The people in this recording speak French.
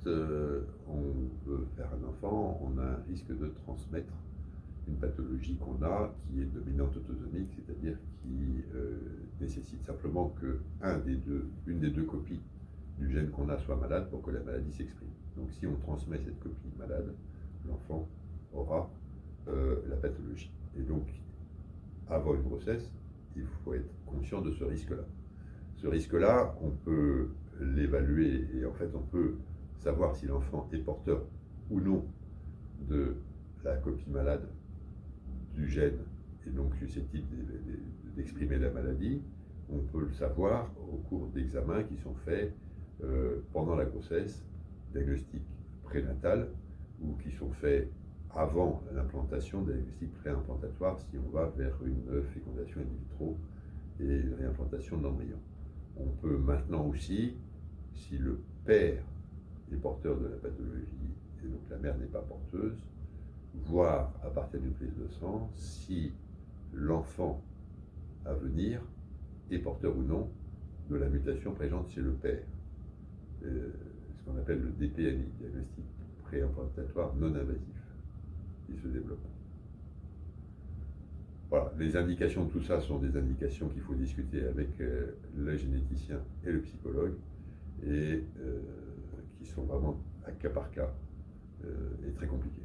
on veut faire un enfant, on a un risque de transmettre une pathologie qu'on a, qui est dominante autosomique, c'est-à-dire qui nécessite simplement que une des deux copies du gène qu'on a soit malade pour que la maladie s'exprime. Donc si on transmet cette copie malade, l'enfant aura la pathologie. Et donc, avant une grossesse, il faut être conscient de ce risque-là. Ce risque-là, on peut l'évaluer et en fait, on peut savoir si l'enfant est porteur ou non de la copie malade du gène et donc susceptible d'exprimer la maladie. On peut le savoir au cours d'examens qui sont faits pendant la grossesse, diagnostic prénatal, ou qui sont faits avant l'implantation, diagnostic préimplantatoire, si on va vers une fécondation in vitro et une réimplantation de l'embryon. On peut maintenant aussi, si le père est porteur de la pathologie et donc la mère n'est pas porteuse, voir à partir d'une prise de sang si l'enfant à venir est porteur ou non de la mutation présente chez le père. Ce qu'on appelle le DPNI, diagnostic préimplantatoire non invasif, qui se développe. Voilà, les indications de tout ça sont des indications qu'il faut discuter avec le généticien et le psychologue, et qui sont vraiment à cas par cas et très compliquées.